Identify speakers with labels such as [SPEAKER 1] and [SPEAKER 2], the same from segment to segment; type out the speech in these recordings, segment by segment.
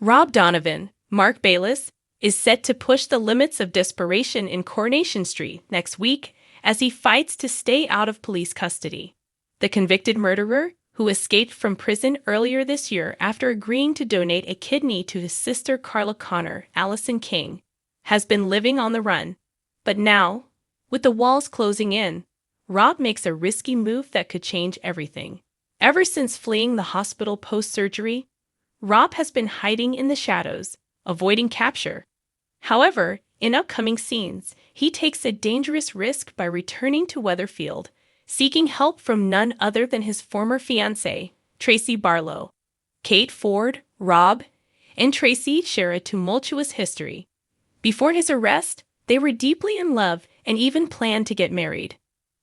[SPEAKER 1] Rob Donovan, Mark Bayless, is set to push the limits of desperation in Coronation Street next week as he fights to stay out of police custody. The convicted murderer, who escaped from prison earlier this year after agreeing to donate a kidney to his sister Carla Connor, Allison King, has been living on the run. But now, with the walls closing in, Rob makes a risky move that could change everything. Ever since fleeing the hospital post-surgery, Rob has been hiding in the shadows, avoiding capture. However, in upcoming scenes, he takes a dangerous risk by returning to Weatherfield, seeking help from none other than his former fiancée, Tracy Barlow. Kate Ford, Rob, and Tracy share a tumultuous history. Before his arrest, they were deeply in love and even planned to get married.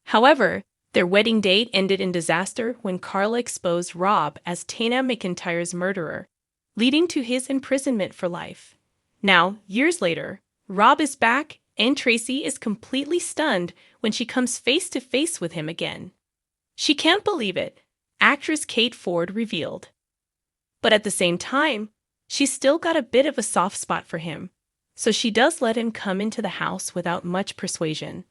[SPEAKER 1] However, their wedding date ended in disaster when Carla exposed Rob as Tana McIntyre's murderer, leading to his imprisonment for life. Now, years later, Rob is back and Tracy is completely stunned when she comes face to face with him again. She can't believe it, actress Kate Ford revealed. But at the same time, she's still got a bit of a soft spot for him, so she does let him come into the house without much persuasion.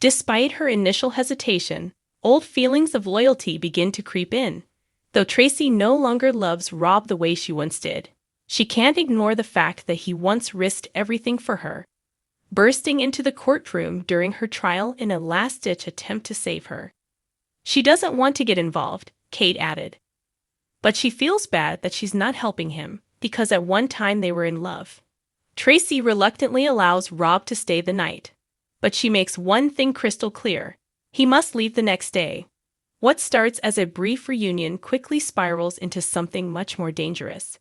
[SPEAKER 1] Despite her initial hesitation, old feelings of loyalty begin to creep in. Though Tracy no longer loves Rob the way she once did, she can't ignore the fact that he once risked everything for her, bursting into the courtroom during her trial in a last-ditch attempt to save her. She doesn't want to get involved, Kate added. But she feels bad that she's not helping him, because at one time they were in love. Tracy reluctantly allows Rob to stay the night, but she makes one thing crystal clear: he must leave the next day. What starts as a brief reunion quickly spirals into something much more dangerous.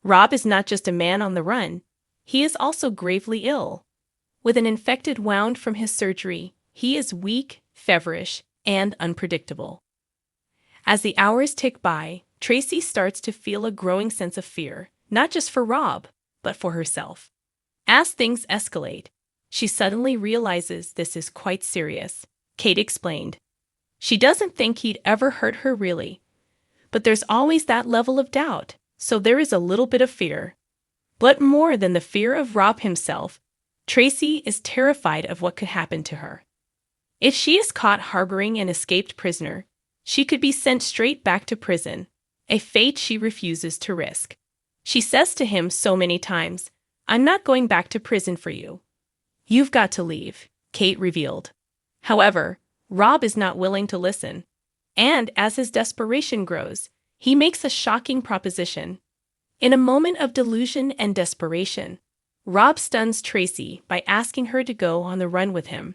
[SPEAKER 1] Rob is not just a man on the run, he is also gravely ill. With an infected wound from his surgery, he is weak, feverish, and unpredictable. As the hours tick by, Tracy starts to feel a growing sense of fear, not just for Rob, but for herself. As things escalate, she suddenly realizes this is quite serious, Kate explained. She doesn't think he'd ever hurt her really, but there's always that level of doubt, so there is a little bit of fear. But more than the fear of Rob himself, Tracy is terrified of what could happen to her. If she is caught harboring an escaped prisoner, she could be sent straight back to prison, a fate she refuses to risk. She says to him so many times, "I'm not going back to prison for you. You've got to leave," Kate revealed. However, Rob is not willing to listen, and as his desperation grows, he makes a shocking proposition. In a moment of delusion and desperation, Rob stuns Tracy by asking her to go on the run with him.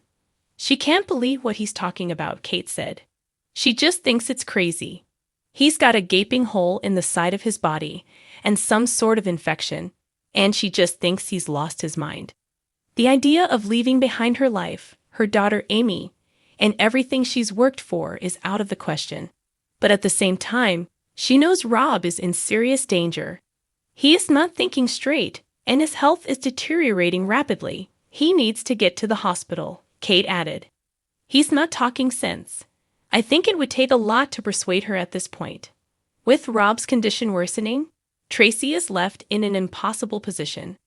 [SPEAKER 1] She can't believe what he's talking about, Kate said. She just thinks it's crazy. He's got a gaping hole in the side of his body and some sort of infection, and she just thinks he's lost his mind. The idea of leaving behind her life, her daughter Amy, and everything she's worked for is out of the question. But at the same time, she knows Rob is in serious danger. He is not thinking straight, and his health is deteriorating rapidly. He needs to get to the hospital, Kate added. He's not talking sense. I think it would take a lot to persuade her at this point. With Rob's condition worsening, Tracy is left in an impossible position.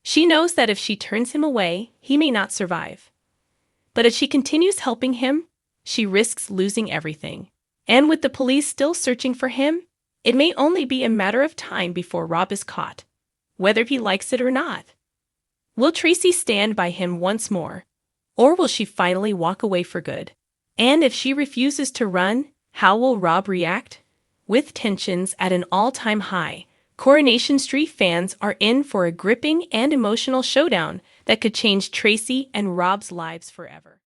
[SPEAKER 1] She knows that if she turns him away, he may not survive. But if she continues helping him, she risks losing everything. And with the police still searching for him, it may only be a matter of time before Rob is caught, whether he likes it or not. Will Tracy stand by him once more, or will she finally walk away for good? And if she refuses to run, how will Rob react? With tensions at an all-time high, Coronation Street fans are in for a gripping and emotional showdown that could change Tracy and Rob's lives forever.